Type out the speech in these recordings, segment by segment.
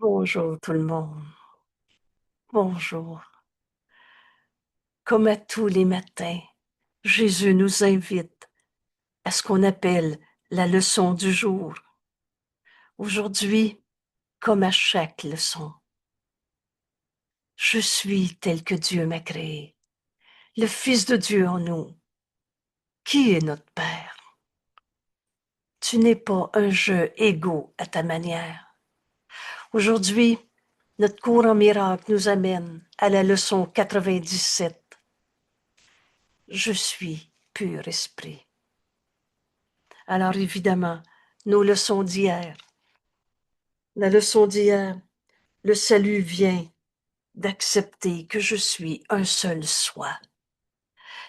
Bonjour tout le monde. Bonjour. Comme à tous les matins, Jésus nous invite à ce qu'on appelle la leçon du jour. Aujourd'hui, comme à chaque leçon, je suis tel que Dieu m'a créé, le Fils de Dieu en nous. Qui est notre Père? Tu n'es pas un jeu égaux à ta manière. Aujourd'hui, notre cours en miracle nous amène à la leçon 97. Je suis pur esprit. Alors évidemment, nos leçons d'hier. La leçon d'hier, le salut vient d'accepter que je suis un seul soi.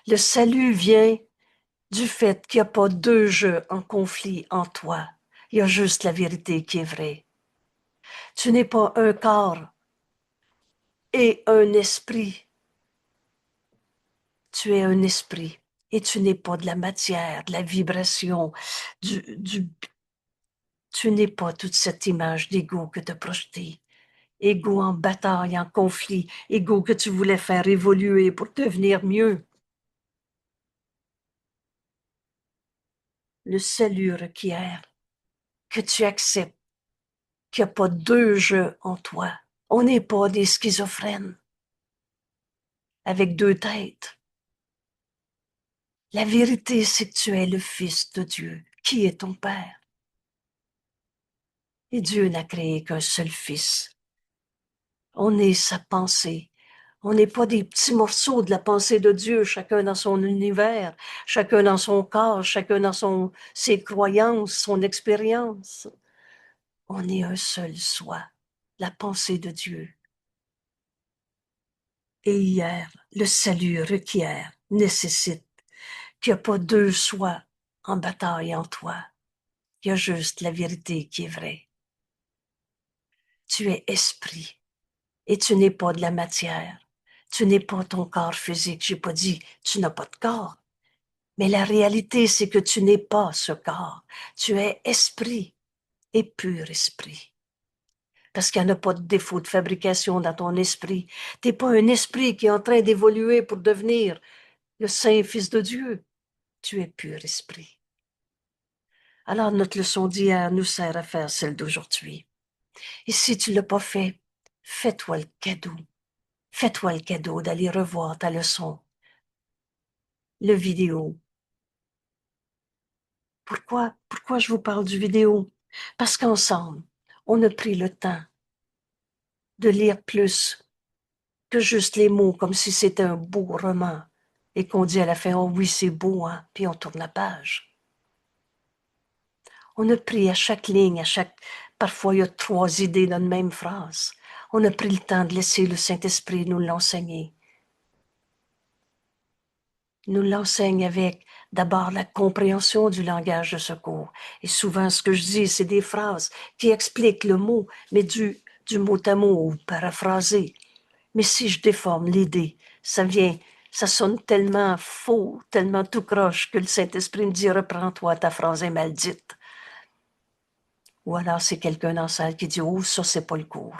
Le salut vient du fait qu'il n'y a pas deux jeux en conflit en toi. Il y a juste la vérité qui est vraie. Tu n'es pas un corps et un esprit. Tu es un esprit et tu n'es pas de la matière, de la vibration, tu n'es pas toute cette image d'ego que tu as projetée. Ego en bataille, en conflit, ego que tu voulais faire évoluer pour devenir mieux. Le salut requiert que tu acceptes qu'il n'y a pas deux jeux en toi. On n'est pas des schizophrènes avec deux têtes. La vérité, c'est que tu es le Fils de Dieu, qui est ton Père. Et Dieu n'a créé qu'un seul Fils. On est sa pensée. On n'est pas des petits morceaux de la pensée de Dieu, chacun dans son univers, chacun dans son corps, chacun dans ses croyances, son expérience. On est un seul soi, la pensée de Dieu. Et hier, le salut requiert, nécessite qu'il n'y a pas deux soi en bataille en toi. Il y a juste la vérité qui est vraie. Tu es esprit et tu n'es pas de la matière. Tu n'es pas ton corps physique. J'ai pas dit tu n'as pas de corps. Mais la réalité, c'est que tu n'es pas ce corps. Tu es esprit et pur esprit. Parce qu'il n'y en a pas de défaut de fabrication dans ton esprit. Tu n'es pas un esprit qui est en train d'évoluer pour devenir le Saint Fils de Dieu. Tu es pur esprit. Alors notre leçon d'hier nous sert à faire celle d'aujourd'hui. Et si tu ne l'as pas fait, fais-toi le cadeau. Fais-toi le cadeau d'aller revoir ta leçon, le vidéo. Pourquoi je vous parle du vidéo? Parce qu'ensemble, on a pris le temps de lire plus que juste les mots, comme si c'était un beau roman, et qu'on dit à la fin, oh oui, c'est beau, hein, puis on tourne la page. On a pris à chaque ligne, parfois il y a 3 idées dans une même phrase. On a pris le temps de laisser le Saint-Esprit nous l'enseigner. Nous l'enseigne avec d'abord la compréhension du langage de secours. Et souvent, ce que je dis, c'est des phrases qui expliquent le mot, mais du mot à mot, ou paraphrasé. Mais si je déforme l'idée, ça sonne tellement faux, tellement tout croche que le Saint-Esprit me dit, reprends-toi, ta phrase est mal dite. Ou alors c'est quelqu'un dans la salle qui dit, oh, ça, c'est pas le cours.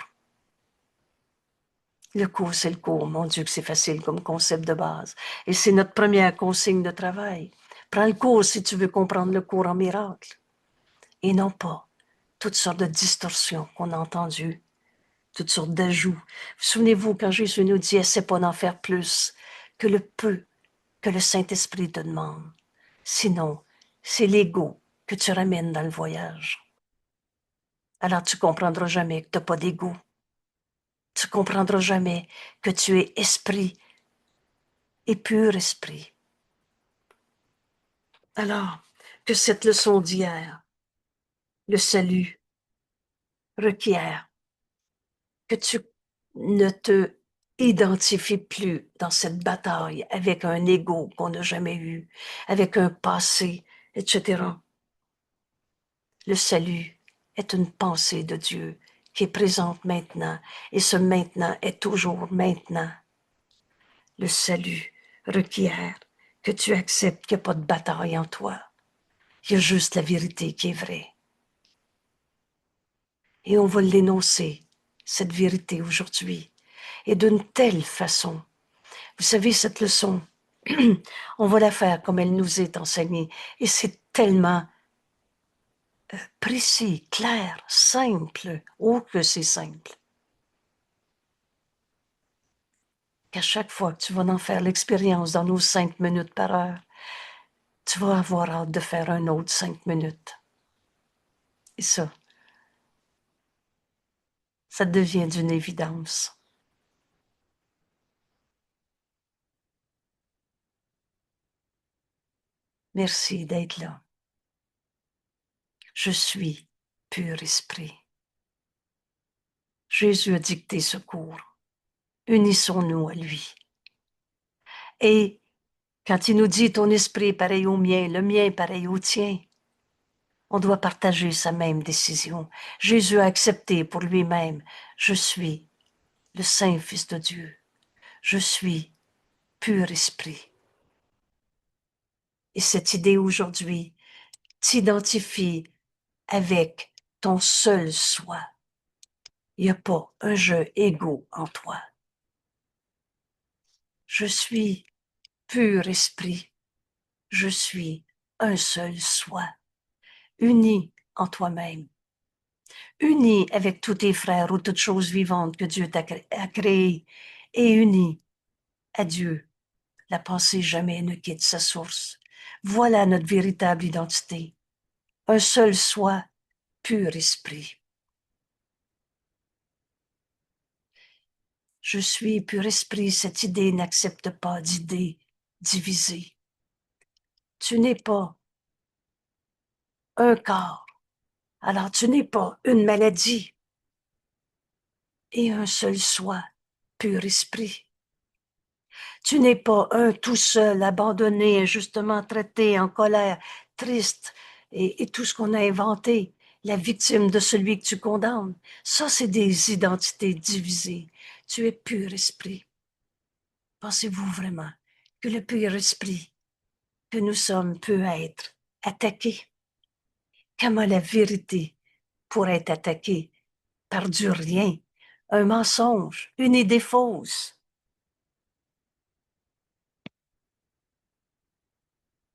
Le cours, c'est le cours. Mon Dieu, que c'est facile comme concept de base. Et c'est notre première consigne de travail. Prends le cours si tu veux comprendre le cours en miracle. Et non pas toutes sortes de distorsions qu'on a entendues, toutes sortes d'ajouts. Souvenez-vous quand Jésus nous dit, essaie pas d'en faire plus que le peu que le Saint-Esprit te demande. Sinon, c'est l'ego que tu ramènes dans le voyage. Alors tu comprendras jamais que tu n'as pas d'ego. Tu comprendras jamais que tu es esprit et pur esprit. Alors, que cette leçon d'hier, le salut, requiert que tu ne te identifies plus dans cette bataille avec un ego qu'on n'a jamais eu, avec un passé, etc. Le salut est une pensée de Dieu qui est présente maintenant, et ce maintenant est toujours maintenant. Le salut requiert que tu acceptes qu'il n'y a pas de bataille en toi. Il y a juste la vérité qui est vraie. Et on va l'énoncer cette vérité aujourd'hui et d'une telle façon. Vous savez, cette leçon, on va la faire comme elle nous est enseignée et c'est tellement précis, clair, simple. Oh, que c'est simple. Qu'à chaque fois que tu vas en faire l'expérience dans nos 5 minutes par heure, tu vas avoir hâte de faire un autre 5 minutes. Et ça devient d'une évidence. Merci d'être là. Je suis pur esprit. Jésus a dicté ce cours. Unissons-nous à lui. Et quand il nous dit ton esprit est pareil au mien, le mien est pareil au tien, on doit partager sa même décision. Jésus a accepté pour lui-même, je suis le Saint Fils de Dieu. Je suis pur esprit. Et cette idée aujourd'hui t'identifie avec ton seul soi. Il n'y a pas un jeu égaux en toi. Je suis pur esprit. Je suis un seul soi, uni en toi-même, uni avec tous tes frères ou toutes choses vivantes que Dieu a créées et uni à Dieu. La pensée jamais ne quitte sa source. Voilà notre véritable identité. Un seul soi, pur esprit. Je suis pur esprit, cette idée n'accepte pas d'idées divisées. Tu n'es pas un corps, alors tu n'es pas une maladie et un seul soi, pur esprit. Tu n'es pas un tout seul, abandonné, injustement traité, en colère, triste et tout ce qu'on a inventé, la victime de celui que tu condamnes. Ça, c'est des identités divisées. Tu es pur esprit. Pensez-vous vraiment que le pur esprit que nous sommes peut être attaqué? Comment la vérité pourrait être attaquée par du rien, un mensonge, une idée fausse?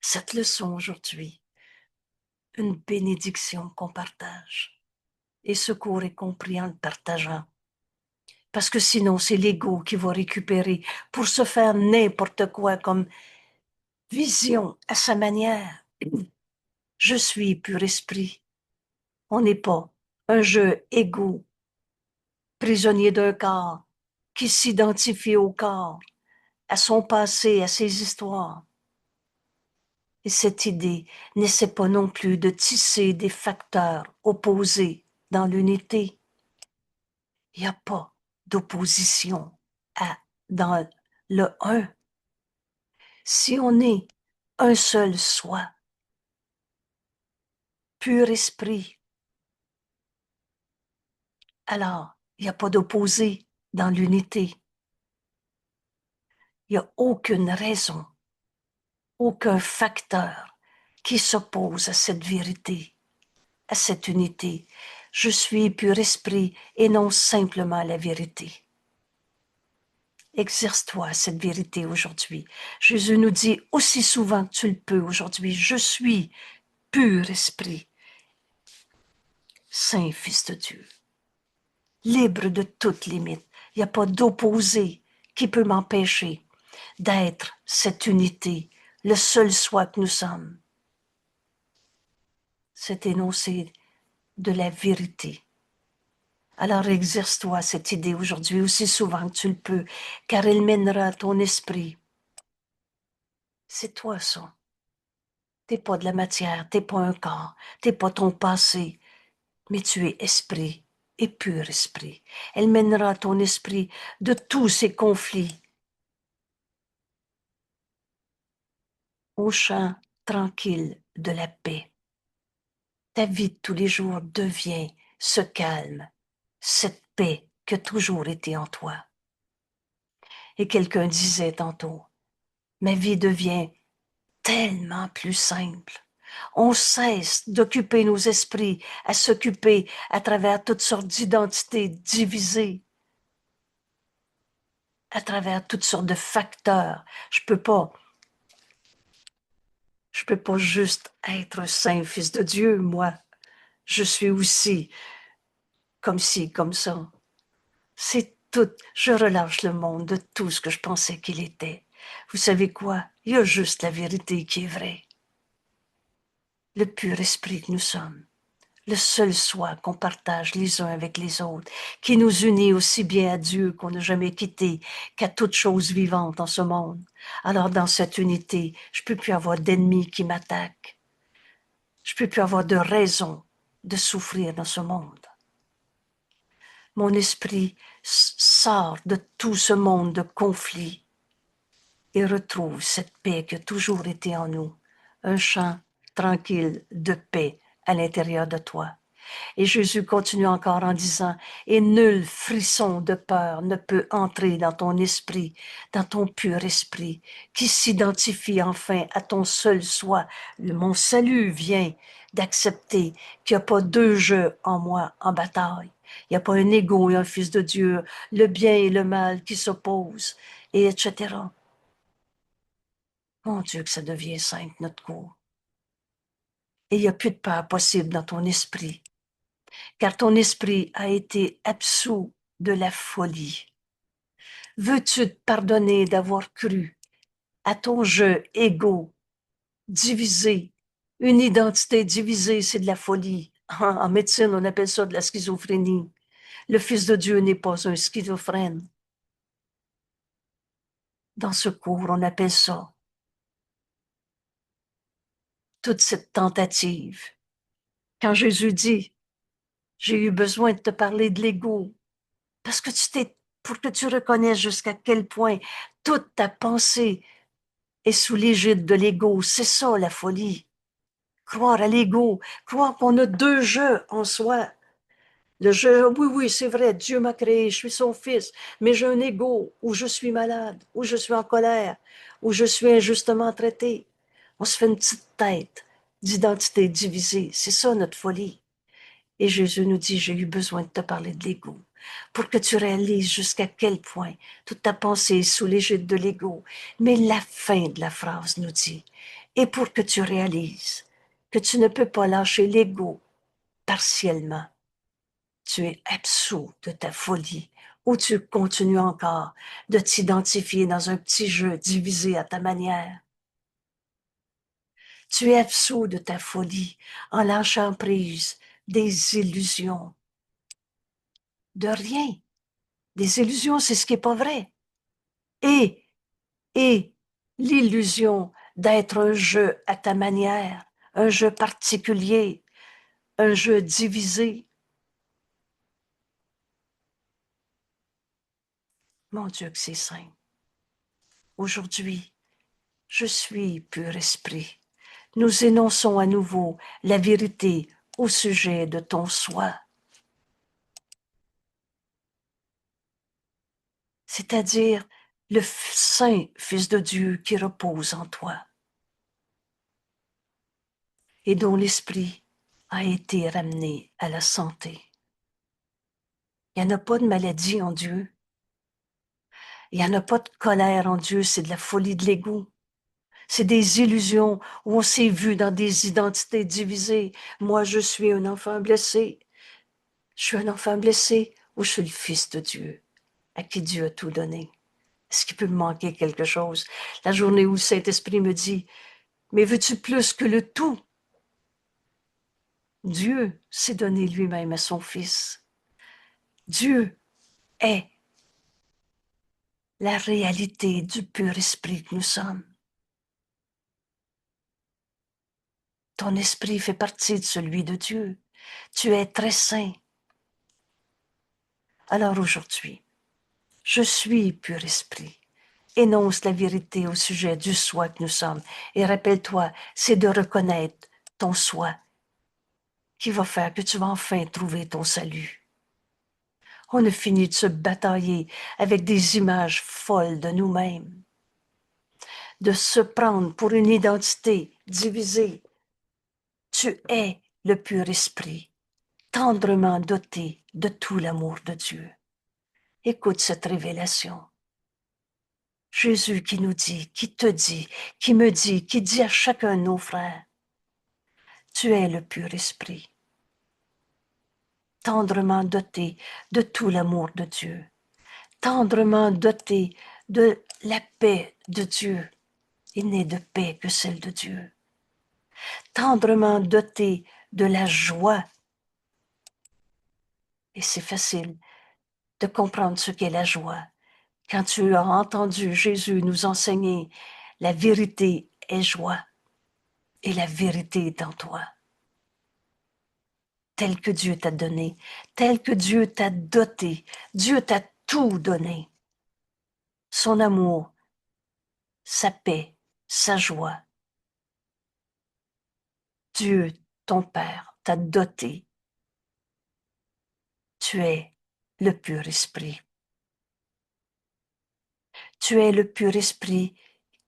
Cette leçon aujourd'hui, une bénédiction qu'on partage. Et ce cours est compris en le partageant. Parce que sinon, c'est l'ego qui va récupérer pour se faire n'importe quoi comme vision à sa manière. Je suis pur esprit. On n'est pas un jeu égaux, prisonnier d'un corps qui s'identifie au corps, à son passé, à ses histoires. Et cette idée n'essaie pas non plus de tisser des facteurs opposés dans l'unité. Il n'y a pas d'opposition dans le un. Si on est un seul soi, pur esprit, alors il n'y a pas d'opposé dans l'unité. Il n'y a aucune raison, aucun facteur qui s'oppose à cette vérité, à cette unité. Je suis pur esprit et non simplement la vérité. Exerce-toi cette vérité aujourd'hui. Jésus nous dit aussi souvent que tu le peux aujourd'hui, je suis pur esprit, Saint Fils de Dieu, libre de toute limite. Il n'y a pas d'opposé qui peut m'empêcher d'être cette unité, le seul soi que nous sommes. Cet énoncé de la vérité. Alors exerce-toi cette idée aujourd'hui aussi souvent que tu le peux, car elle mènera ton esprit. C'est toi ça. T'es pas de la matière, t'es pas un corps, t'es pas ton passé, mais tu es esprit et pur esprit. Elle mènera ton esprit de tous ces conflits au champ tranquille de la paix. Ta vie de tous les jours devient ce calme, cette paix qui a toujours été en toi. Et quelqu'un disait tantôt, ma vie devient tellement plus simple. On cesse d'occuper nos esprits à s'occuper à travers toutes sortes d'identités divisées, à travers toutes sortes de facteurs. Je peux pas juste être un saint fils de Dieu, moi. Je suis aussi comme ci, comme ça. C'est tout. Je relâche le monde de tout ce que je pensais qu'il était. Vous savez quoi? Il y a juste la vérité qui est vraie. Le pur esprit que nous sommes. Le seul soi qu'on partage les uns avec les autres, qui nous unit aussi bien à Dieu qu'on n'a jamais quitté, qu'à toute chose vivante en ce monde. Alors dans cette unité, je ne peux plus avoir d'ennemis qui m'attaquent. Je ne peux plus avoir de raison de souffrir dans ce monde. Mon esprit sort de tout ce monde de conflits et retrouve cette paix qui a toujours été en nous, un chant tranquille de paix à l'intérieur de toi. Et Jésus continue encore en disant, et nul frisson de peur ne peut entrer dans ton esprit, dans ton pur esprit, qui s'identifie enfin à ton seul soi. Mon salut vient d'accepter qu'il n'y a pas deux jeux en moi en bataille. Il n'y a pas un égo et un fils de Dieu, le bien et le mal qui s'opposent, et etc. Mon Dieu, que ça devient simple, notre cours. Et il n'y a plus de peur possible dans ton esprit, car ton esprit a été absous de la folie. Veux-tu te pardonner d'avoir cru à ton jeu égaux, divisé? Une identité divisée, c'est de la folie. En médecine, on appelle ça de la schizophrénie. Le Fils de Dieu n'est pas un schizophrène. Dans ce cours, on appelle ça toute cette tentative. Quand Jésus dit, j'ai eu besoin de te parler de l'ego, parce que pour que tu reconnaisses jusqu'à quel point toute ta pensée est sous l'égide de l'ego. C'est ça la folie. Croire à l'ego, croire qu'on a deux jeux en soi. Le jeu, oui, oui, c'est vrai, Dieu m'a créé, je suis son fils, mais j'ai un ego où je suis malade, où je suis en colère, où je suis injustement traité. On se fait une petite tête d'identité divisée. C'est ça notre folie. Et Jésus nous dit, j'ai eu besoin de te parler de l'ego pour que tu réalises jusqu'à quel point toute ta pensée est sous l'égide de l'ego. Mais la fin de la phrase nous dit, et pour que tu réalises que tu ne peux pas lâcher l'ego partiellement, tu es absous de ta folie ou tu continues encore de t'identifier dans un petit jeu divisé à ta manière. Tu es absous de ta folie en lâchant prise des illusions. De rien. Des illusions, c'est ce qui est pas vrai. Et, et l'illusion d'être un jeu à ta manière, un jeu particulier, un jeu divisé. Mon Dieu, que c'est simple. Aujourd'hui, je suis pur esprit. Nous énonçons à nouveau la vérité au sujet de ton soi, c'est-à-dire le saint Fils de Dieu qui repose en toi et dont l'esprit a été ramené à la santé. Il n'y en a pas de maladie en Dieu. Il n'y en a pas de colère en Dieu, c'est de la folie de l'ego. C'est des illusions où on s'est vu dans des identités divisées. Moi, je suis un enfant blessé. Je suis un enfant blessé ou je suis le Fils de Dieu, à qui Dieu a tout donné. Est-ce qu'il peut me manquer quelque chose? La journée où le Saint-Esprit me dit, mais veux-tu plus que le tout? Dieu s'est donné lui-même à son Fils. Dieu est la réalité du pur esprit que nous sommes. Ton esprit fait partie de celui de Dieu. Tu es très saint. Alors aujourd'hui, je suis pur esprit. Énonce la vérité au sujet du soi que nous sommes. Et rappelle-toi, c'est de reconnaître ton soi qui va faire que tu vas enfin trouver ton salut. On a fini de se batailler avec des images folles de nous-mêmes, de se prendre pour une identité divisée, Tu es le pur esprit, tendrement doté de tout l'amour de Dieu. Écoute cette révélation. Jésus qui nous dit, qui te dit, qui me dit, qui dit à chacun de nos frères, tu es le pur esprit, tendrement doté de tout l'amour de Dieu, tendrement doté de la paix de Dieu. Il n'est de paix que celle de Dieu. Tendrement doté de la joie. Et c'est facile de comprendre ce qu'est la joie. Quand tu as entendu Jésus nous enseigner, la vérité est joie et la vérité est en toi. Tel que Dieu t'a donné, tel que Dieu t'a doté, Dieu t'a tout donné. Son amour, sa paix, sa joie. Dieu, ton Père, t'a doté. Tu es le pur esprit. Tu es le pur esprit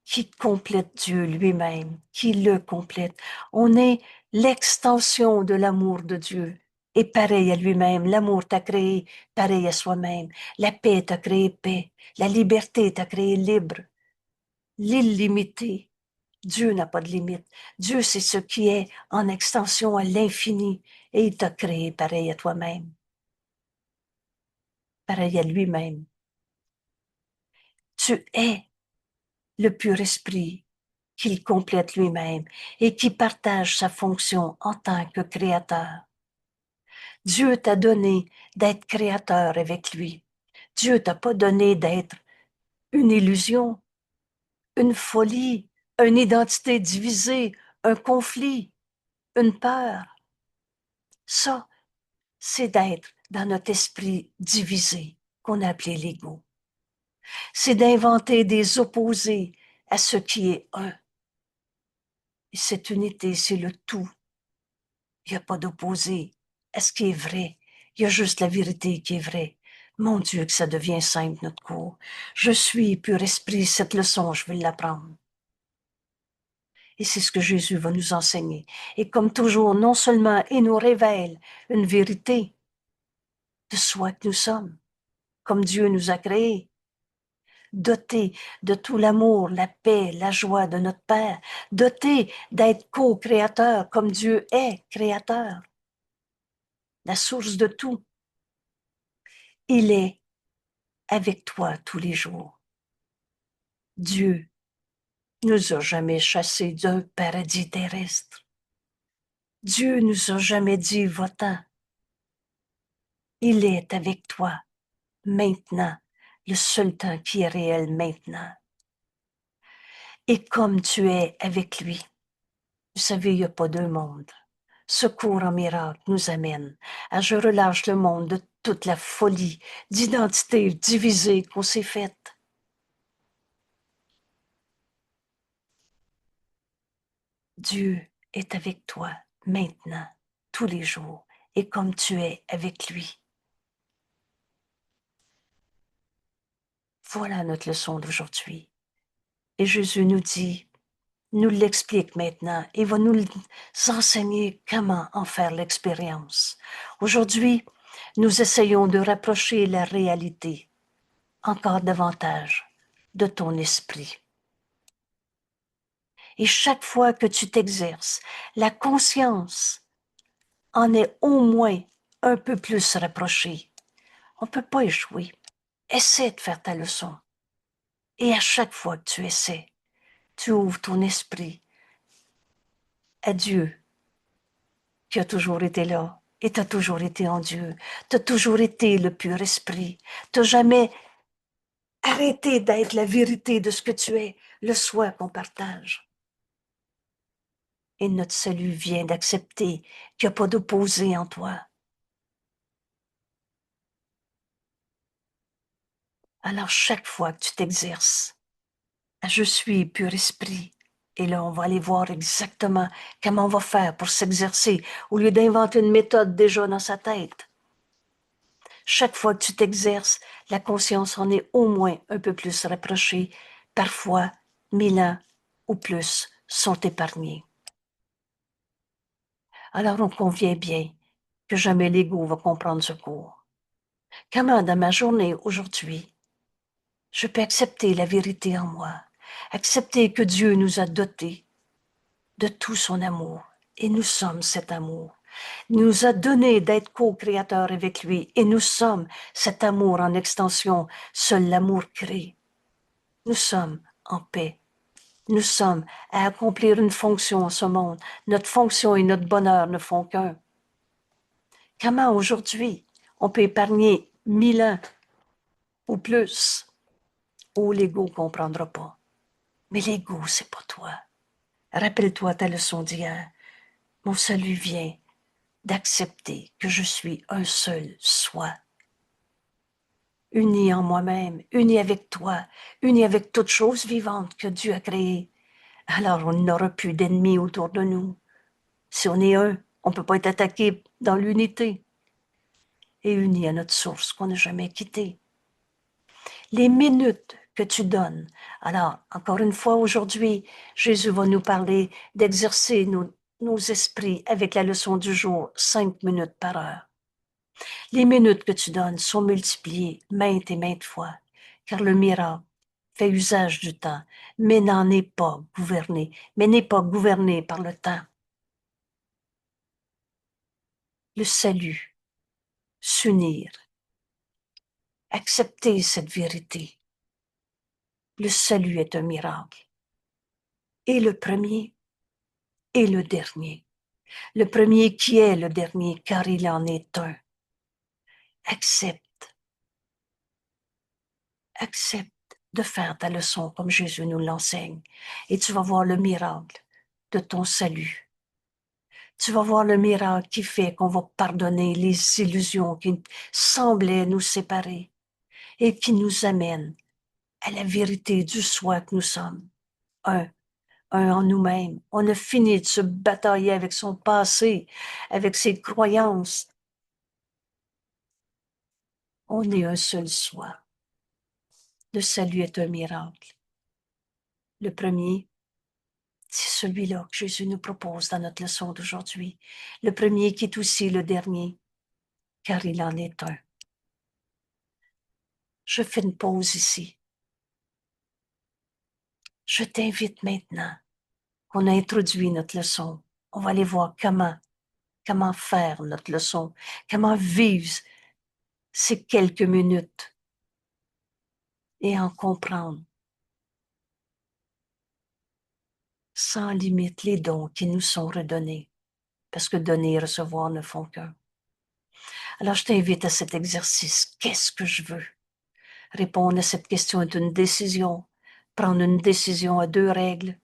qui complète Dieu lui-même, qui le complète. On est l'extension de l'amour de Dieu. Et pareil à lui-même, l'amour t'a créé pareil à soi-même. La paix t'a créé paix. La liberté t'a créé libre. L'illimité. Dieu n'a pas de limite. Dieu, c'est ce qui est en extension à l'infini. Et il t'a créé pareil à toi-même. Pareil à lui-même. Tu es le pur esprit qu'il complète lui-même et qui partage sa fonction en tant que créateur. Dieu t'a donné d'être créateur avec lui. Dieu t'a pas donné d'être une illusion, une folie, une identité divisée, un conflit, une peur. Ça, c'est d'être dans notre esprit divisé qu'on a appelé l'ego. C'est d'inventer des opposés à ce qui est un. Et cette unité, c'est le tout. Il n'y a pas d'opposé à ce qui est vrai. Il y a juste la vérité qui est vraie. Mon Dieu, que ça devient simple, notre cours. Je suis pur esprit, cette leçon, je vais l'apprendre. Et c'est ce que Jésus va nous enseigner. Et comme toujours, non seulement il nous révèle une vérité de soi que nous sommes, comme Dieu nous a créés, dotés de tout l'amour, la paix, la joie de notre Père, dotés d'être co-créateurs comme Dieu est créateur, la source de tout. Il est avec toi tous les jours. Dieu nous a jamais chassés d'un paradis terrestre. Dieu nous a jamais dit va-t'en. Il est avec toi maintenant, le seul temps qui est réel maintenant. Et comme tu es avec lui, vous savez, il n'y a pas deux mondes. Ce cours en miracle nous amène à je relâche le monde de toute la folie d'identité divisée qu'on s'est faite. Dieu est avec toi maintenant, tous les jours, et comme tu es avec lui. Voilà notre leçon d'aujourd'hui. Et Jésus nous dit, nous l'explique maintenant et va nous enseigner comment en faire l'expérience. Aujourd'hui, nous essayons de rapprocher la réalité encore davantage de ton esprit. Et chaque fois que tu t'exerces, la conscience en est au moins un peu plus rapprochée. On ne peut pas échouer. Essaie de faire ta leçon. Et à chaque fois que tu essaies, tu ouvres ton esprit à Dieu, qui a toujours été là, et tu as toujours été en Dieu. Tu as toujours été le pur esprit. Tu n'as jamais arrêté d'être la vérité de ce que tu es, le soi qu'on partage. Et notre salut vient d'accepter qu'il n'y a pas d'opposé en toi. Alors chaque fois que tu t'exerces, je suis pur esprit. Et là, on va aller voir exactement comment on va faire pour s'exercer au lieu d'inventer une méthode déjà dans sa tête. Chaque fois que tu t'exerces, la conscience en est au moins un peu plus rapprochée. Parfois, 1000 ans ou plus sont épargnés. Alors on convient bien que jamais l'ego va comprendre ce cours. Comment dans ma journée aujourd'hui, je peux accepter la vérité en moi, accepter que Dieu nous a dotés de tout son amour, et nous sommes cet amour. Il nous a donné d'être co-créateurs avec lui, et nous sommes cet amour en extension. Seul l'amour crée. Nous sommes en paix. Nous sommes à accomplir une fonction en ce monde. Notre fonction et notre bonheur ne font qu'un. Comment aujourd'hui on peut épargner 1000 ans ou plus? Oh, l'ego ne comprendra pas. Mais l'ego, c'est pas toi. Rappelle-toi ta leçon d'hier. Mon salut vient d'accepter que je suis un seul soi, uni en moi-même, uni avec toi, uni avec toute chose vivante que Dieu a créée. Alors on n'aura plus d'ennemis autour de nous. Si on est un, on ne peut pas être attaqué dans l'unité et uni à notre source qu'on n'a jamais quittée. Les minutes que tu donnes. Alors, encore une fois, aujourd'hui, Jésus va nous parler d'exercer nos esprits avec la leçon du jour, 5 minutes par heure. Les minutes que tu donnes sont multipliées maintes et maintes fois, car le miracle fait usage du temps, mais n'est pas gouverné par le temps. Le salut, s'unir, accepter cette vérité. Le salut est un miracle. Et le premier et le dernier. Le premier qui est le dernier, car il en est un. Accepte, accepte de faire ta leçon comme Jésus nous l'enseigne, et tu vas voir le miracle de ton salut. Tu vas voir le miracle qui fait qu'on va pardonner les illusions qui semblaient nous séparer et qui nous amènent à la vérité du soi que nous sommes. Un, un en nous-mêmes. On a fini de se batailler avec son passé, avec ses croyances. On est un seul soi. Le salut est un miracle. Le premier, c'est celui-là que Jésus nous propose dans notre leçon d'aujourd'hui. Le premier qui est aussi le dernier, car il en est un. Je fais une pause ici. Je t'invite maintenant qu'on a introduit notre leçon. On va aller voir comment faire notre leçon, comment vivre ces quelques minutes et en comprendre sans limite les dons qui nous sont redonnés, parce que donner et recevoir ne font qu'un. Alors je t'invite à cet exercice. Qu'est-ce que je veux? Répondre à cette question est une décision. Prendre une décision à 2 règles.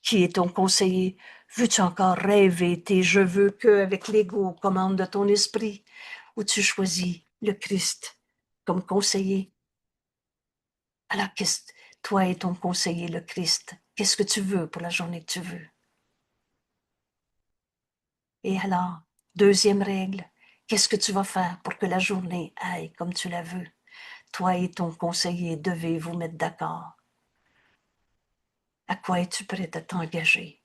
Qui est ton conseiller? Veux-tu encore rêver tes je veux que avec l'ego aux commandes de ton esprit? Ou tu choisis le Christ comme conseiller? Alors, toi et ton conseiller, le Christ, qu'est-ce que tu veux pour la journée que tu veux? Et alors, deuxième règle, qu'est-ce que tu vas faire pour que la journée aille comme tu la veux? Toi et ton conseiller devez vous mettre d'accord. À quoi es-tu prêt à t'engager?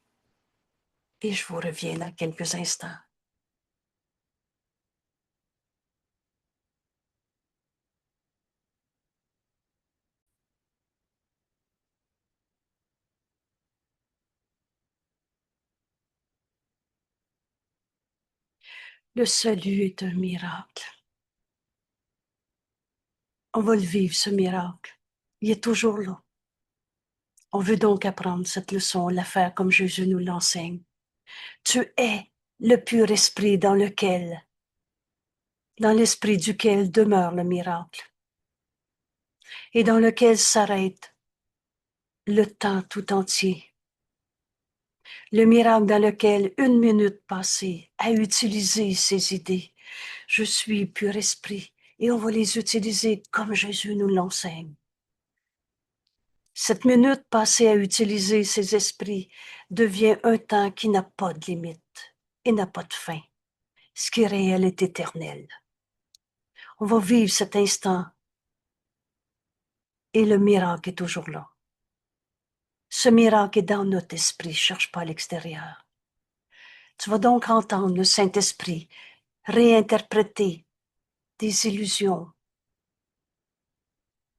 Et je vous reviens dans quelques instants. Le salut est un miracle. On va le vivre, ce miracle. Il est toujours là. On veut donc apprendre cette leçon, la faire comme Jésus nous l'enseigne. Tu es le pur esprit dans l'esprit duquel demeure le miracle et dans lequel s'arrête le temps tout entier. Le miracle dans lequel une minute passée à utiliser ces idées. Je suis pur esprit et on va les utiliser comme Jésus nous l'enseigne. Cette minute passée à utiliser ces esprits devient un temps qui n'a pas de limite et n'a pas de fin. Ce qui est réel est éternel. On va vivre cet instant et le miracle est toujours là. Ce miracle est dans notre esprit, cherche pas à l'extérieur. Tu vas donc entendre le Saint-Esprit réinterpréter des illusions.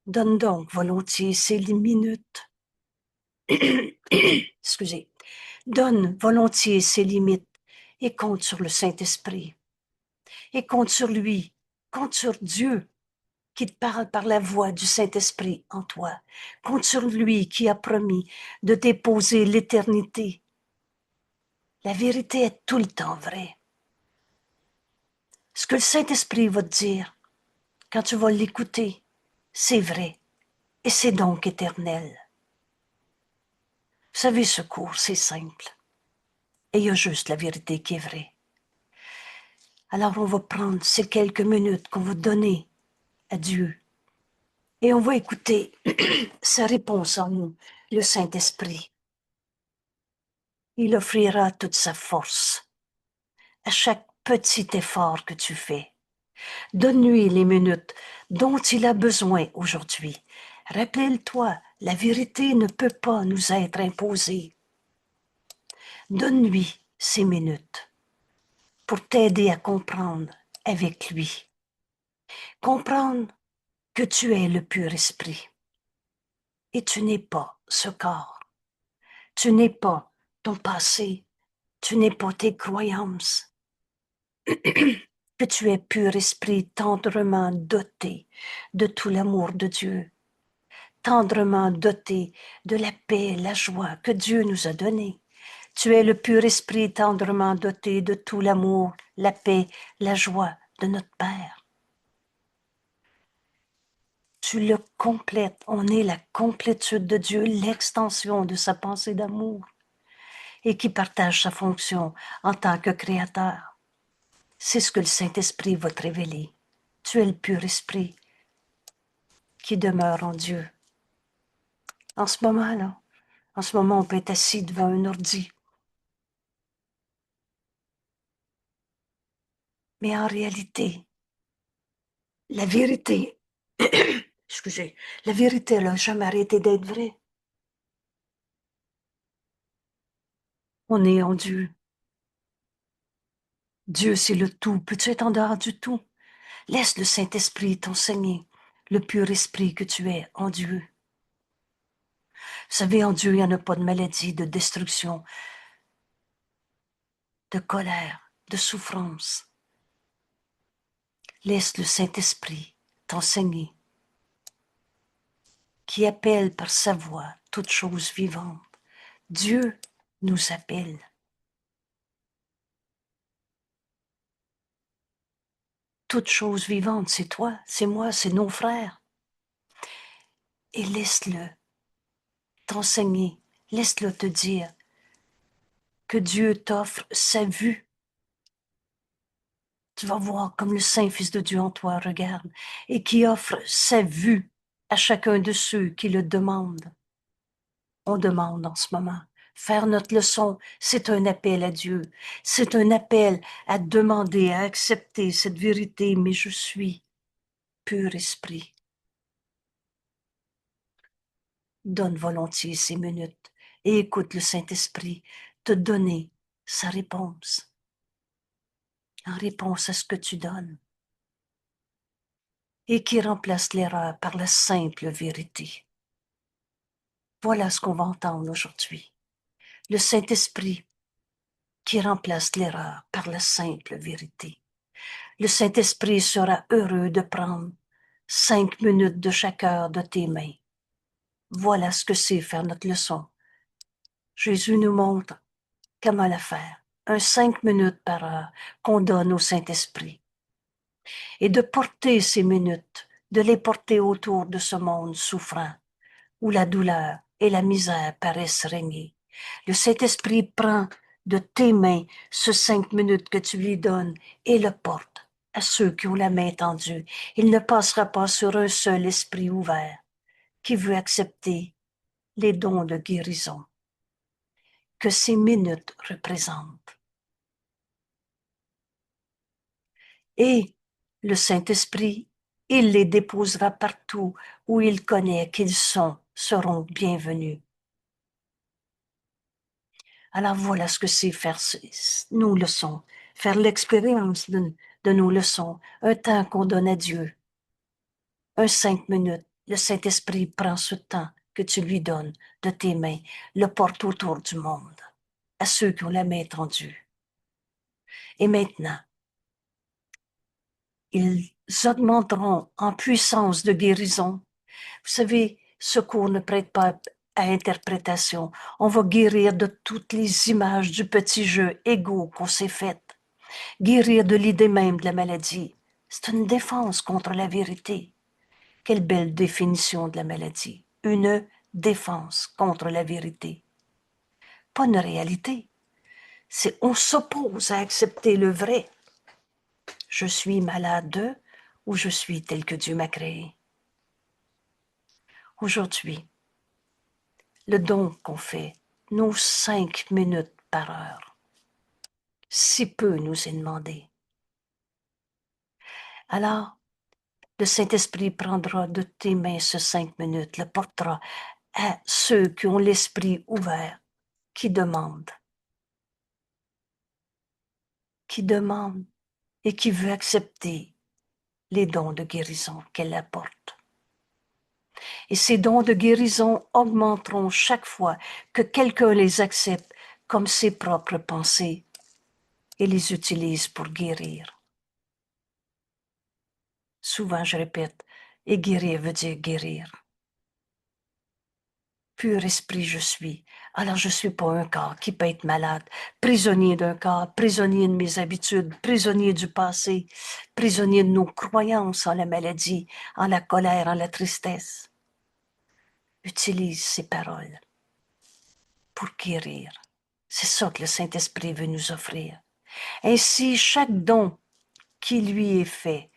Donne donc volontiers ces minutes. Excusez. Donne volontiers ses limites et compte sur le Saint-Esprit. Et compte sur lui, compte sur Dieu qui te parle par la voix du Saint-Esprit en toi. Compte sur lui qui a promis de déposer l'éternité. La vérité est tout le temps vraie. Ce que le Saint-Esprit va te dire, quand tu vas l'écouter, c'est vrai et c'est donc éternel. Vous savez, ce cours, c'est simple. Et il y a juste la vérité qui est vraie. Alors on va prendre ces quelques minutes qu'on va donner à Dieu et on va écouter sa réponse en nous, le Saint-Esprit. Il offrira toute sa force à chaque petit effort que tu fais. Donne-lui les minutes dont il a besoin aujourd'hui. Rappelle-toi, la vérité ne peut pas nous être imposée. Donne-lui ces minutes pour t'aider à comprendre avec lui. Comprendre que tu es le pur esprit et tu n'es pas ce corps. Tu n'es pas ton passé. Tu n'es pas tes croyances. Que tu es pur esprit tendrement doté de tout l'amour de Dieu, tendrement doté de la paix, la joie que Dieu nous a donnée. Tu es le pur esprit tendrement doté de tout l'amour, la paix, la joie de notre Père. Tu le complètes. On est la complétude de Dieu, l'extension de sa pensée d'amour et qui partage sa fonction en tant que créateur. C'est ce que le Saint-Esprit va te révéler. Tu es le pur esprit qui demeure en Dieu. En ce moment, on peut être assis devant un ordi. Mais en réalité, la vérité, excusez, la vérité, elle n'a jamais arrêté d'être vraie. On est en Dieu. Dieu, c'est le tout. Peux-tu être en dehors du tout? Laisse le Saint-Esprit t'enseigner, le pur esprit que tu es en Dieu. Vous savez, en Dieu, il n'y en a pas de maladie, de destruction, de colère, de souffrance. Laisse le Saint-Esprit t'enseigner, qui appelle par sa voix toute chose vivante. Dieu nous appelle. Toute chose vivante, c'est toi, c'est moi, c'est nos frères. Et laisse-le t'enseigner, laisse-le te dire que Dieu t'offre sa vue. Tu vas voir comme le Saint-Fils de Dieu en toi regarde et qui offre sa vue à chacun de ceux qui le demandent. On demande en ce moment. Faire notre leçon, c'est un appel à Dieu. C'est un appel à demander, à accepter cette vérité, mais je suis pur esprit. Donne volontiers ces minutes et écoute le Saint-Esprit te donner sa réponse en réponse à ce que tu donnes et qui remplace l'erreur par la simple vérité. Voilà ce qu'on va entendre aujourd'hui. Le Saint-Esprit qui remplace l'erreur par la simple vérité. Le Saint-Esprit sera heureux de prendre 5 minutes de chaque heure de tes mains. Voilà ce que c'est faire notre leçon. Jésus nous montre comment la faire. 5 minutes par heure qu'on donne au Saint-Esprit. Et de porter ces minutes, de les porter autour de ce monde souffrant, où la douleur et la misère paraissent régner. Le Saint-Esprit prend de tes mains ce 5 minutes que tu lui donnes et le porte à ceux qui ont la main tendue. Il ne passera pas sur un seul esprit ouvert qui veut accepter les dons de guérison que ces minutes représentent. Et le Saint-Esprit, il les déposera partout où il connaît qu'ils seront bienvenus. Alors voilà ce que c'est faire nos leçons, faire l'expérience de nos leçons, un temps qu'on donne à Dieu, un 5 minutes. Le Saint-Esprit prend ce temps que tu lui donnes de tes mains, le porte autour du monde, à ceux qui ont la main tendue. Et maintenant, ils augmenteront en puissance de guérison. Vous savez, ce cours ne prête pas à interprétation. On va guérir de toutes les images du petit jeu égaux qu'on s'est fait. Guérir de l'idée même de la maladie. C'est une défense contre la vérité. Quelle belle définition de la maladie. Une défense contre la vérité. Pas une réalité. C'est on s'oppose à accepter le vrai. Je suis malade ou je suis tel que Dieu m'a créé. Aujourd'hui, le don qu'on fait, nos 5 minutes par heure, si peu nous est demandé. Alors, le Saint-Esprit prendra de tes mains ce 5 minutes, le portera à ceux qui ont l'esprit ouvert, qui demandent et qui veulent accepter les dons de guérison qu'elle apporte. Et ces dons de guérison augmenteront chaque fois que quelqu'un les accepte comme ses propres pensées et les utilise pour guérir. Souvent, je répète, et guérir veut dire guérir. Pur esprit je suis. Alors je ne suis pas un corps qui peut être malade, prisonnier d'un corps, prisonnier de mes habitudes, prisonnier du passé, prisonnier de nos croyances en la maladie, en la colère, en la tristesse. Utilise ces paroles pour guérir. C'est ça que le Saint-Esprit veut nous offrir. Ainsi, chaque don qui lui est fait,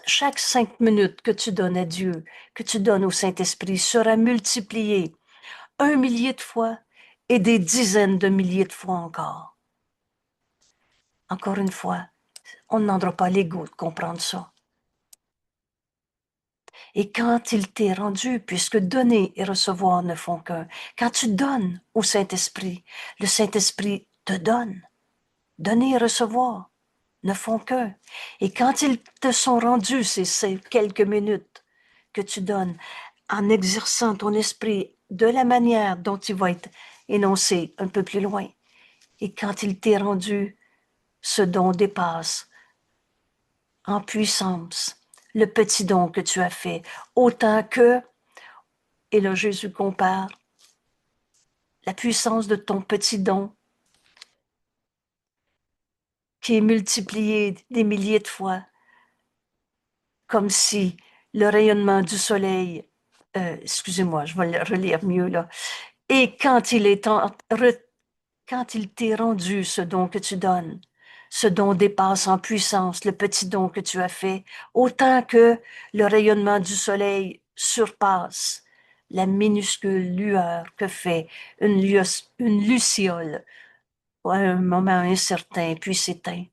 chaque 5 minutes que tu donnes à Dieu, que tu donnes au Saint-Esprit, sera multiplié 1 millier de fois et des dizaines de milliers de fois encore. Encore une fois, on ne demandera pas l'ego de comprendre ça. Et quand il t'est rendu, puisque donner et recevoir ne font qu'un, quand tu donnes au Saint-Esprit, le Saint-Esprit te donne. Donner et recevoir ne font qu'un. Et quand ils te sont rendus ces quelques minutes que tu donnes, en exerçant ton esprit de la manière dont il va être énoncé un peu plus loin, et quand il t'est rendu, ce don dépasse en puissance le petit don que tu as fait, autant que, et là Jésus compare, la puissance de ton petit don qui est multiplié des milliers de fois, comme si le rayonnement du soleil, excusez-moi, je vais le relire mieux là, et quand quand il t'est rendu ce don que tu donnes, ce don dépasse en puissance le petit don que tu as fait, autant que le rayonnement du soleil surpasse la minuscule lueur que fait une luciole à un moment incertain, puis s'éteint.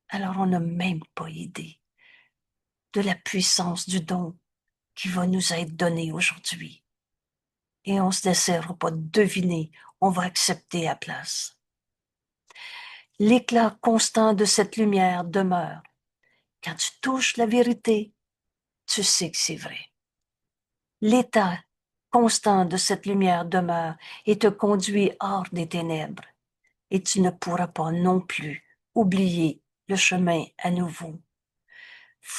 Alors on n'a même pas idée de la puissance du don qui va nous être donné aujourd'hui. Et on ne se laissera pas deviner, on va accepter à place. L'éclat constant de cette lumière demeure. Quand tu touches la vérité, tu sais que c'est vrai. L'état constant de cette lumière demeure et te conduit hors des ténèbres. Et tu ne pourras pas non plus oublier le chemin à nouveau.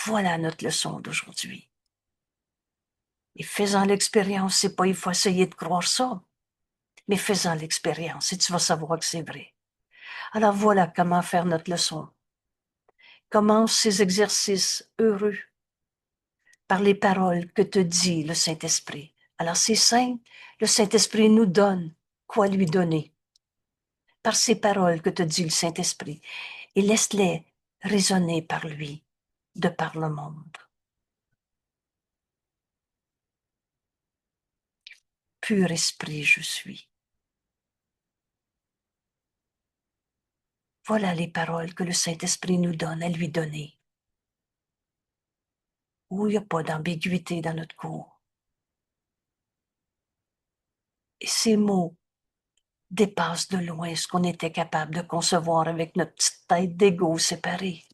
Voilà notre leçon d'aujourd'hui. Et faisant l'expérience, c'est pas il faut essayer de croire ça, mais faisant l'expérience et tu vas savoir que c'est vrai. Alors voilà comment faire notre leçon. Commence ces exercices heureux par les paroles que te dit le Saint-Esprit. Alors c'est simple, le Saint-Esprit nous donne quoi lui donner par ces paroles que te dit le Saint-Esprit et laisse-les résonner par lui, de par le monde. Pur esprit je suis. Voilà les paroles que le Saint-Esprit nous donne à lui donner. Où il n'y a pas d'ambiguïté dans notre cours. Et ces mots dépassent de loin ce qu'on était capable de concevoir avec notre petite tête d'égo séparée.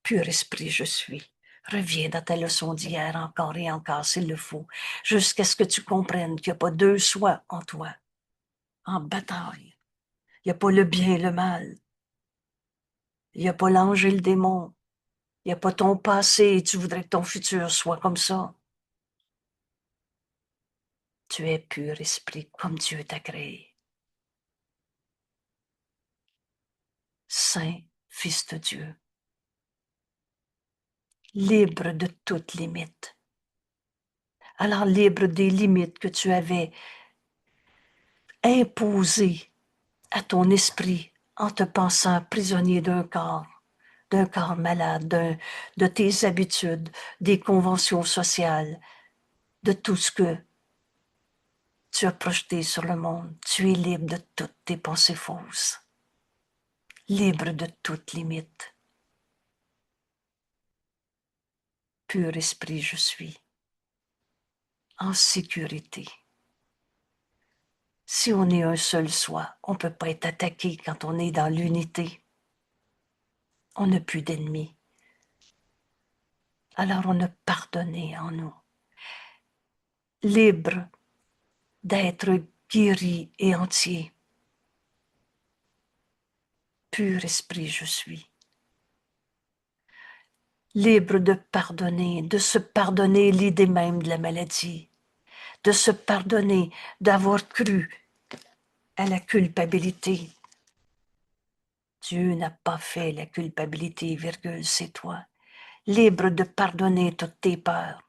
Pur esprit, je suis. Reviens dans ta leçon d'hier encore et encore s'il le faut, jusqu'à ce que tu comprennes qu'il n'y a pas deux soi en toi, en bataille. Il n'y a pas le bien et le mal. Il n'y a pas l'ange et le démon. Il n'y a pas ton passé et tu voudrais que ton futur soit comme ça. Tu es pur esprit comme Dieu t'a créé. Saint Fils de Dieu, libre de toute limite. Alors libre des limites que tu avais imposées à ton esprit en te pensant prisonnier d'un corps malade, de tes habitudes, des conventions sociales, de tout ce que tu as projeté sur le monde. Tu es libre de toutes tes pensées fausses, libre de toute limite. Pur esprit, je suis, en sécurité. Si on est un seul soi, on ne peut pas être attaqué quand on est dans l'unité. On n'a plus d'ennemis. Alors on a pardonné en nous. Libre d'être guéri et entier. Pur esprit, je suis. Libre de pardonner, de se pardonner l'idée même de la maladie, de se pardonner d'avoir cru à la culpabilité. Dieu n'a pas fait la culpabilité, virgule, c'est toi. Libre de pardonner toutes tes peurs.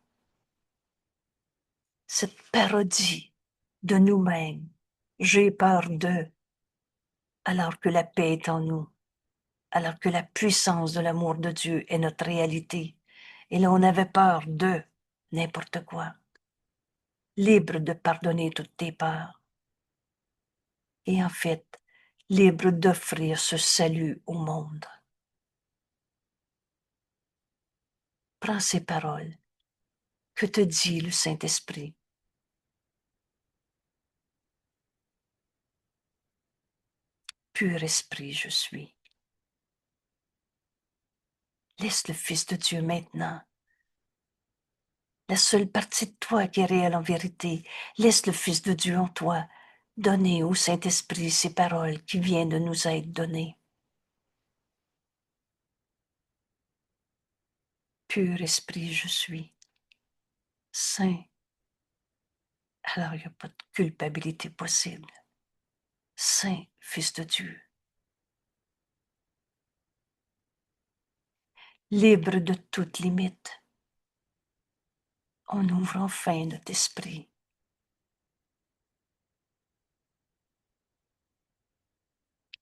Cette parodie de nous-mêmes. J'ai peur d'eux, alors que la paix est en nous, alors que la puissance de l'amour de Dieu est notre réalité. Et là, on avait peur de n'importe quoi. Libre de pardonner toutes tes peurs. Et en fait, libre d'offrir ce salut au monde. Prends ces paroles. Que te dit le Saint-Esprit? Pur esprit, je suis. Laisse le Fils de Dieu maintenant. La seule partie de toi qui est réelle en vérité. Laisse le Fils de Dieu en toi. Donner au Saint-Esprit ces paroles qui viennent de nous être données. Pur esprit, je suis. Saint. Alors il n'y a pas de culpabilité possible. Saint Fils de Dieu. Libre de toute limite. On ouvre enfin notre esprit.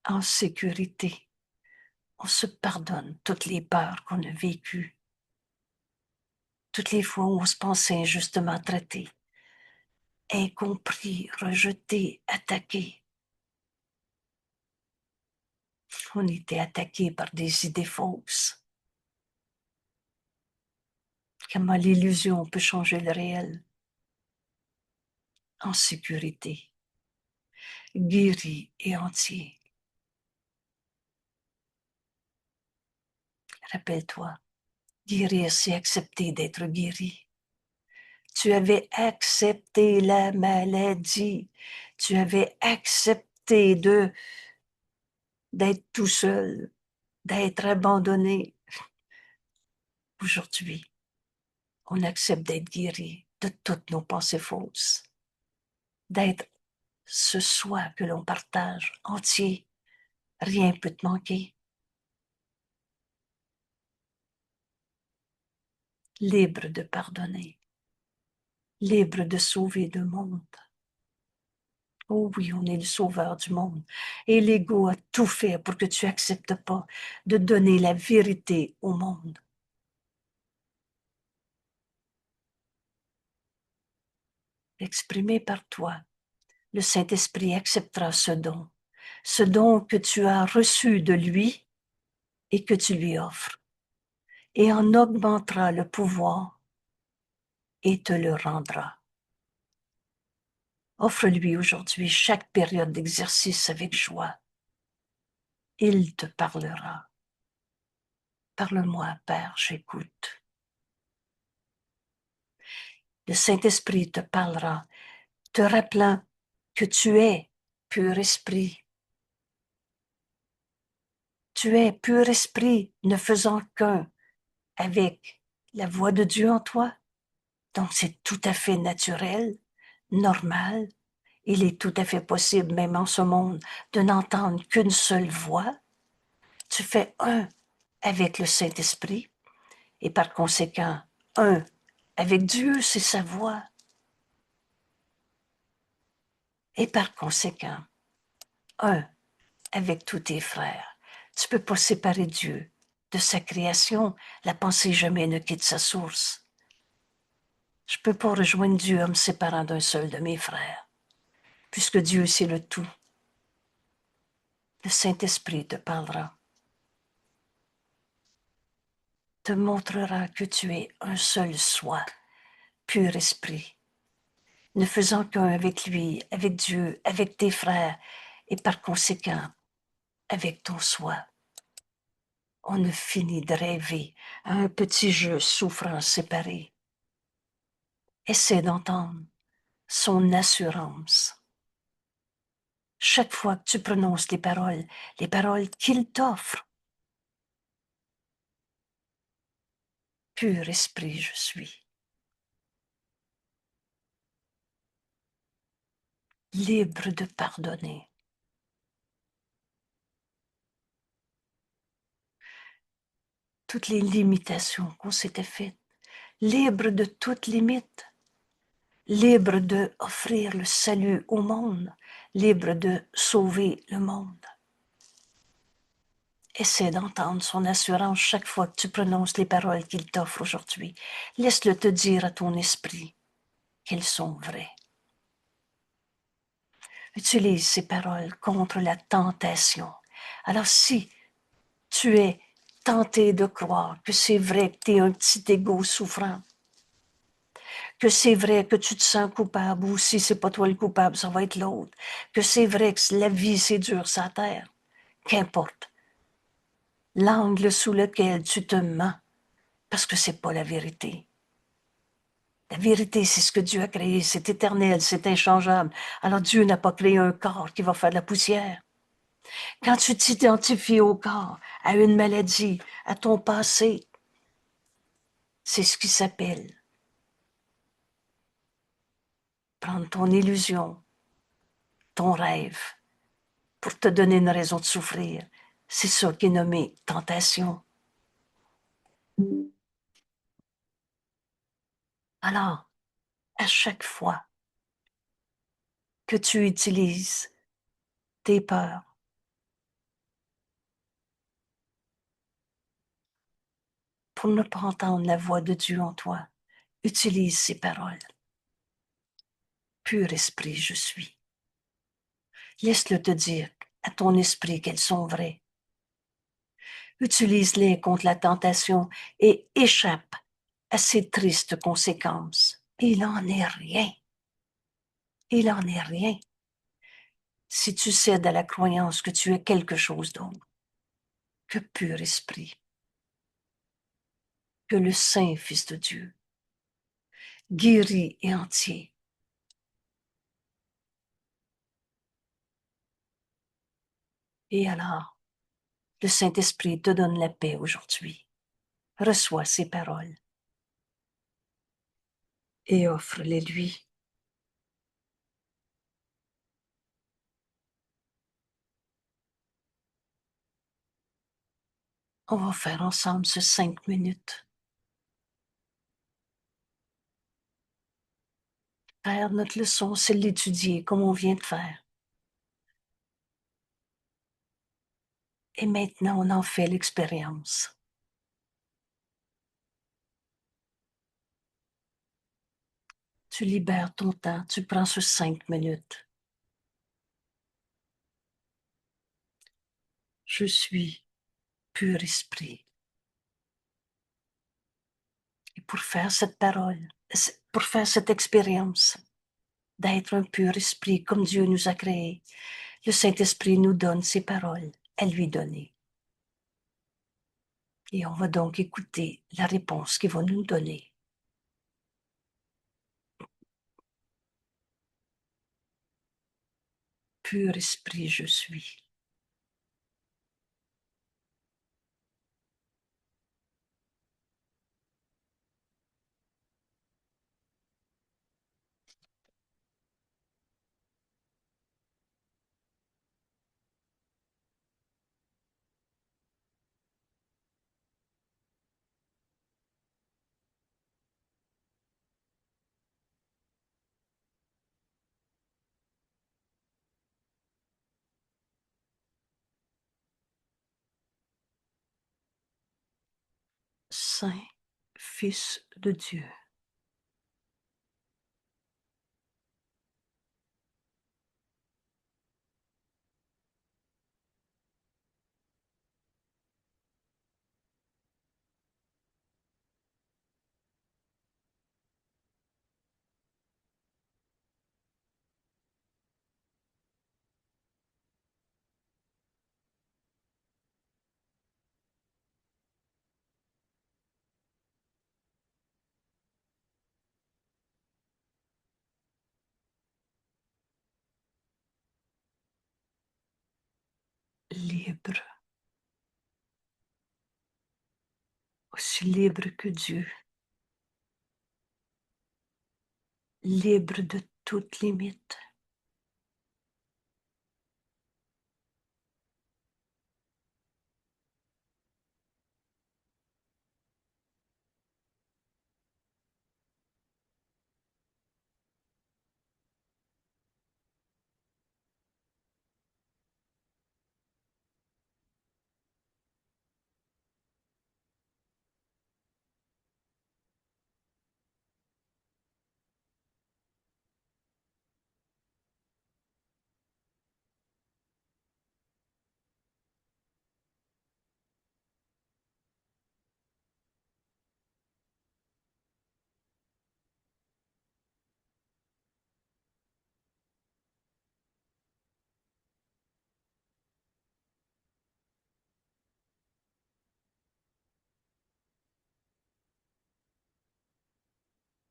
En sécurité. On se pardonne toutes les peurs qu'on a vécues. Toutes les fois où on se pensait injustement traité. Incompris, rejeté, attaqué. On était attaqué par des idées fausses. Comment l'illusion peut changer le réel? En sécurité, guéri et entier. Rappelle-toi, guérir, c'est accepter d'être guéri. Tu avais accepté la maladie. Tu avais accepté d'être tout seul, d'être abandonné. Aujourd'hui, on accepte d'être guéri de toutes nos pensées fausses, d'être ce soi que l'on partage entier. Rien ne peut te manquer. Libre de pardonner, libre de sauver le monde. Oh oui, on est le sauveur du monde. Et l'ego a tout fait pour que tu n'acceptes pas de donner la vérité au monde. Exprimé par toi, le Saint-Esprit acceptera ce don que tu as reçu de lui et que tu lui offres, et en augmentera le pouvoir et te le rendra. Offre-lui aujourd'hui chaque période d'exercice avec joie. Il te parlera. Parle-moi, Père, j'écoute. Le Saint-Esprit te parlera, te rappelant que tu es pur esprit. Tu es pur esprit, ne faisant qu'un avec la voix de Dieu en toi. Donc c'est tout à fait naturel, normal. Il est tout à fait possible, même en ce monde, de n'entendre qu'une seule voix. Tu fais un avec le Saint-Esprit et par conséquent, un avec Dieu, c'est sa voix. Et par conséquent, un avec tous tes frères. Tu ne peux pas séparer Dieu de sa création. La pensée jamais ne quitte sa source. Je ne peux pas rejoindre Dieu en me séparant d'un seul de mes frères, puisque Dieu, c'est le tout. Le Saint-Esprit te parlera, te montrera que tu es un seul soi, pur esprit, ne faisant qu'un avec lui, avec Dieu, avec tes frères, et par conséquent, avec ton soi. On ne finit de rêver à un petit jeu souffrant séparé. Essaie d'entendre son assurance. Chaque fois que tu prononces les paroles qu'il t'offre, pur esprit je suis, libre de pardonner. Toutes les limitations qu'on s'était faites, libre de toute limite, libre de offrir le salut au monde, libre de sauver le monde. Essaie d'entendre son assurance chaque fois que tu prononces les paroles qu'il t'offre aujourd'hui. Laisse-le te dire à ton esprit qu'elles sont vraies. Utilise ces paroles contre la tentation. Alors si tu es tenté de croire que c'est vrai que tu es un petit égo souffrant, que c'est vrai que tu te sens coupable, ou si c'est pas toi le coupable, ça va être l'autre, que c'est vrai que la vie c'est dur sur la terre, qu'importe l'angle sous lequel tu te mens, parce que c'est pas la vérité. La vérité, c'est ce que Dieu a créé, c'est éternel, c'est inchangeable. Alors Dieu n'a pas créé un corps qui va faire de la poussière. Quand tu t'identifies au corps, à une maladie, à ton passé, c'est ce qui s'appelle prendre ton illusion, ton rêve, pour te donner une raison de souffrir. C'est ça qui est nommé tentation. Alors, à chaque fois que tu utilises tes peurs pour ne pas entendre la voix de Dieu en toi, utilise ces paroles. Pur esprit, je suis. Laisse-le te dire à ton esprit qu'elles sont vraies. Utilise-les contre la tentation et échappe à ces tristes conséquences. Il n'en est rien. Il n'en est rien. Si tu cèdes à la croyance que tu es quelque chose d'autre que pur esprit, que le Saint Fils de Dieu, guéri et entier. Et alors, le Saint-Esprit te donne la paix aujourd'hui. Reçois ces paroles et offre-les lui. On va faire ensemble ce 5 minutes. Faire notre leçon, c'est l'étudier comme on vient de faire. Et maintenant, on en fait l'expérience. Tu libères ton temps, tu prends ce 5 minutes. Je suis pur esprit. Et pour faire cette parole, pour faire cette expérience, d'être un pur esprit comme Dieu nous a créés. Le Saint-Esprit nous donne ses paroles à lui donner. Et on va donc écouter la réponse qu'il va nous donner. Pur esprit je suis. Saint Fils de Dieu. Libre, aussi libre que Dieu, libre de toute limite.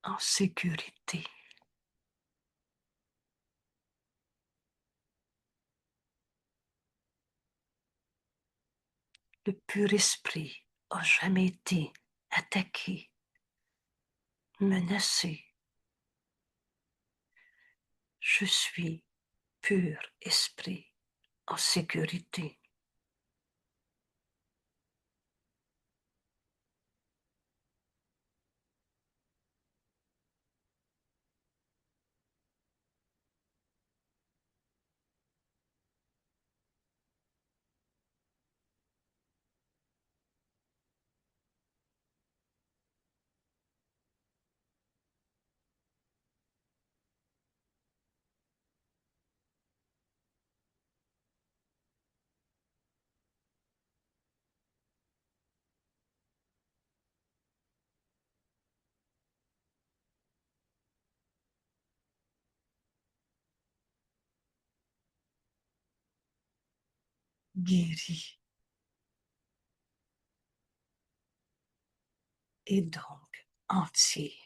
En sécurité. Le pur esprit a jamais été attaqué, menacé. Je suis pur esprit en sécurité. Guéri et donc entier.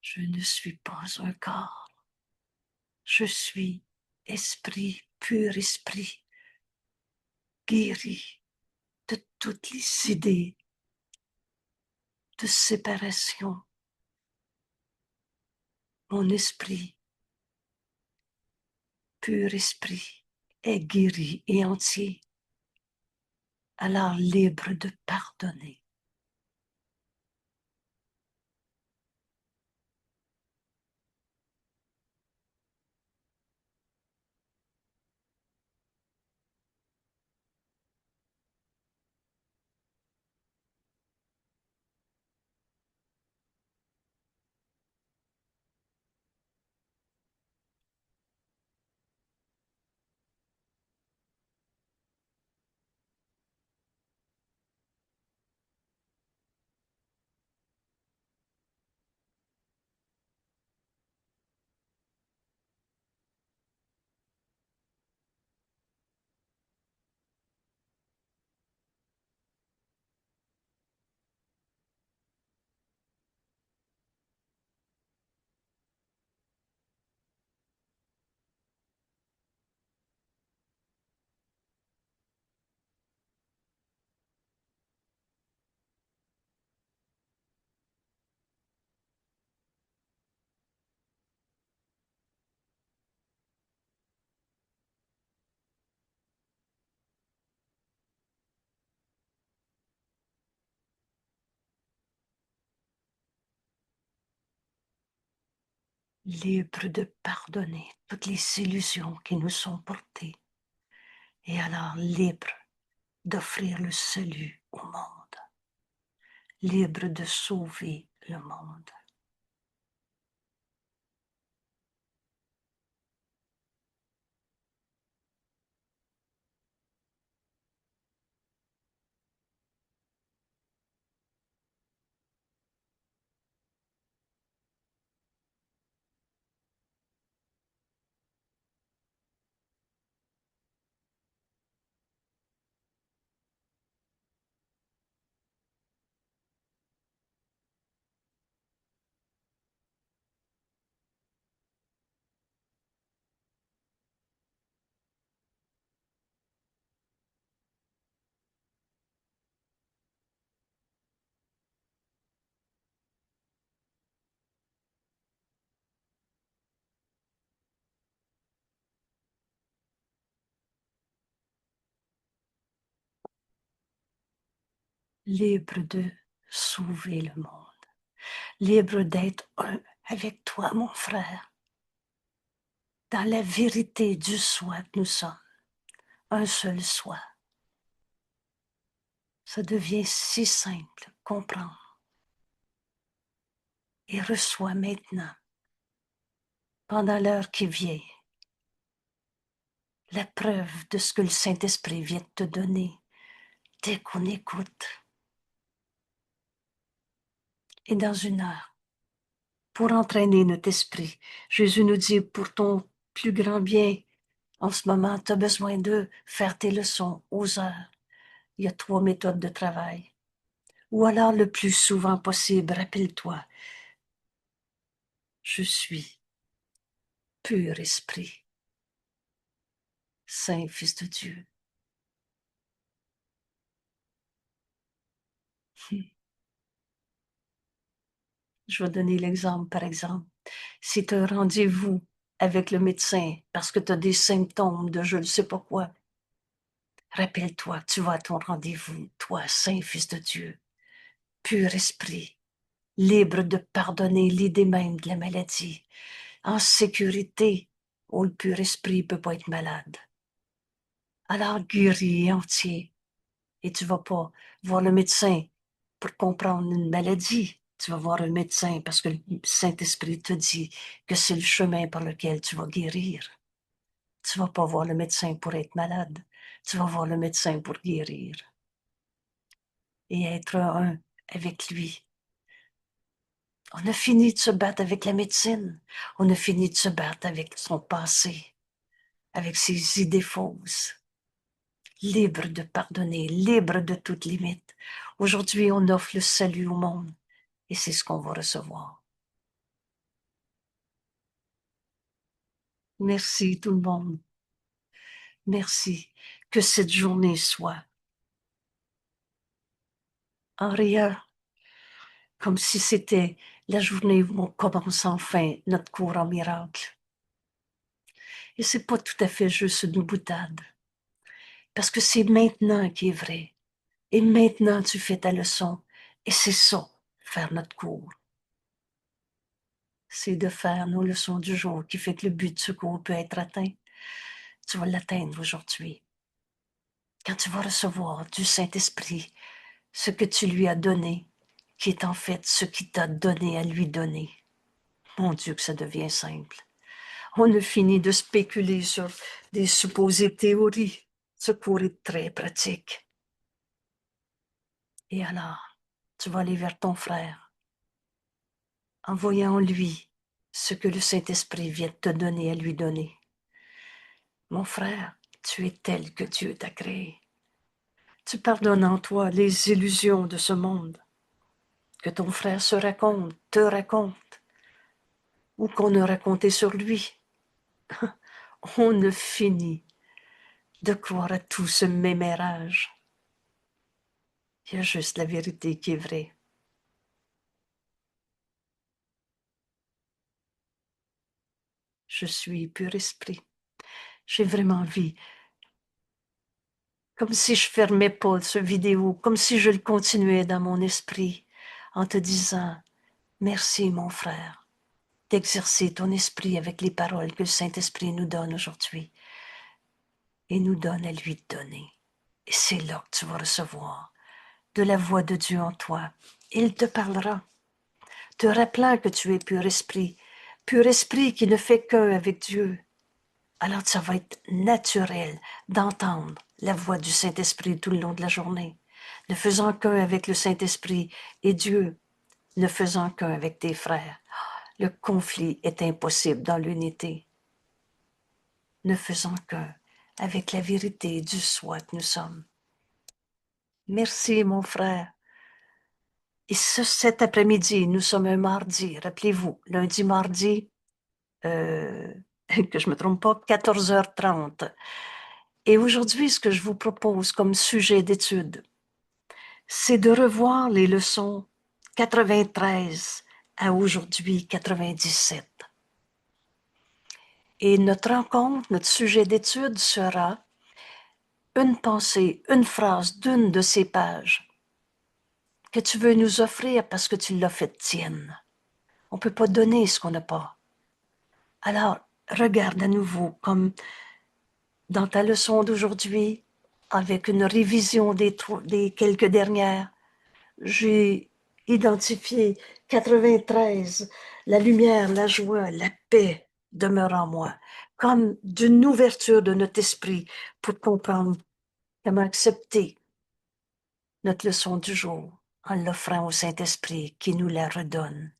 Je ne suis pas un corps. Je suis esprit, pur esprit. guéri de toutes les idées de séparation. Mon esprit, pur esprit, est guéri et entier, alors libre de pardonner. Libre de pardonner toutes les illusions qui nous sont portées, et alors libre d'offrir le salut au monde, libre de sauver le monde. Libre de sauver le monde, libre d'être un avec toi, mon frère, dans la vérité du soi que nous sommes, un seul soi. Ça devient si simple, comprendre. Et reçois maintenant, pendant l'heure qui vient, la preuve de ce que le Saint-Esprit vient de te donner dès qu'on écoute. Et dans une heure, pour entraîner notre esprit, Jésus nous dit, pour ton plus grand bien, en ce moment, tu as besoin de faire tes leçons aux heures. Il y a 3 méthodes de travail. Ou alors, le plus souvent possible, rappelle-toi, je suis pur esprit, Saint Fils de Dieu. Je vais donner l'exemple, par exemple. Si tu as un rendez-vous avec le médecin parce que tu as des symptômes de je ne sais pas quoi, rappelle-toi, tu vas à ton rendez-vous, toi, Saint Fils de Dieu, pur esprit, libre de pardonner l'idée même de la maladie, en sécurité, où le pur esprit ne peut pas être malade. Alors guéri entier, et tu ne vas pas voir le médecin pour comprendre une maladie. Tu vas voir le médecin parce que le Saint-Esprit te dit que c'est le chemin par lequel tu vas guérir. Tu ne vas pas voir le médecin pour être malade. Tu vas voir le médecin pour guérir et être un avec lui. On a fini de se battre avec la médecine. On a fini de se battre avec son passé, avec ses idées fausses. Libre de pardonner, libre de toute limite. Aujourd'hui, on offre le salut au monde et c'est ce qu'on va recevoir. Merci tout le monde. Merci. Que cette journée soit en rien comme si c'était la journée où on commence enfin notre cours en miracle. Et c'est pas tout à fait juste une boutade, parce que c'est maintenant qui est vrai. Et maintenant tu fais ta leçon. Et c'est ça, faire notre cours. C'est de faire nos leçons du jour qui fait que le but de ce cours peut être atteint. Tu vas l'atteindre aujourd'hui. Quand tu vas recevoir du Saint-Esprit ce que tu lui as donné, qui est en fait ce qu'il t'a donné à lui donner. Mon Dieu, que ça devient simple. On a fini de spéculer sur des supposées théories. Ce cours est très pratique. Et alors, tu vas aller vers ton frère en voyant en lui ce que le Saint-Esprit vient de te donner à lui donner. Mon frère, tu es tel que Dieu t'a créé. Tu pardonnes en toi les illusions de ce monde que ton frère se raconte, te raconte, ou qu'on a raconté sur lui. On ne finit de croire à tout ce mémérage. Il y a juste la vérité qui est vraie. Je suis pur esprit. J'ai vraiment envie, comme si je fermais pas ce vidéo, comme si je le continuais dans mon esprit, en te disant, merci mon frère, d'exercer ton esprit avec les paroles que le Saint-Esprit nous donne aujourd'hui et nous donne à lui donner. Et c'est là que tu vas recevoir de la voix de Dieu en toi. Il te parlera, te rappelant que tu es pur esprit qui ne fait qu'un avec Dieu. Alors ça va être naturel d'entendre la voix du Saint-Esprit tout le long de la journée, ne faisant qu'un avec le Saint-Esprit et Dieu, ne faisant qu'un avec tes frères. Le conflit est impossible dans l'unité, ne faisant qu'un avec la vérité du soi que nous sommes. Merci mon frère. Et cet après-midi, nous sommes un mardi, rappelez-vous, lundi, mardi, que je me trompe pas, 14h30. Et aujourd'hui, ce que je vous propose comme sujet d'étude, c'est de revoir les leçons 93 à aujourd'hui 97. Et notre rencontre, notre sujet d'étude sera une pensée, une phrase d'une de ces pages que tu veux nous offrir parce que tu l'as fait tienne. On ne peut pas donner ce qu'on n'a pas. Alors, regarde à nouveau comme dans ta leçon d'aujourd'hui, avec une révision des quelques dernières. J'ai identifié 93, la lumière, la joie, la paix demeure en moi, comme d'une ouverture de notre esprit pour comprendre comment accepter notre leçon du jour en l'offrant au Saint-Esprit qui nous la redonne.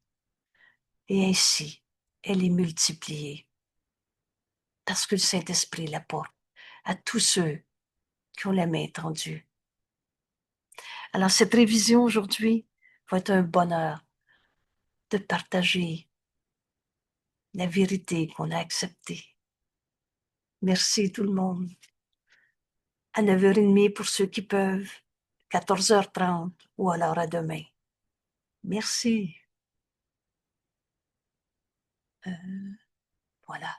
Et ainsi, elle est multipliée parce que le Saint-Esprit l'apporte à tous ceux qui ont la main tendue. Alors, cette révision aujourd'hui va être un bonheur de partager la vérité qu'on a acceptée. Merci tout le monde. À 9h30 pour ceux qui peuvent, 14h30 ou alors à demain. Merci. Voilà.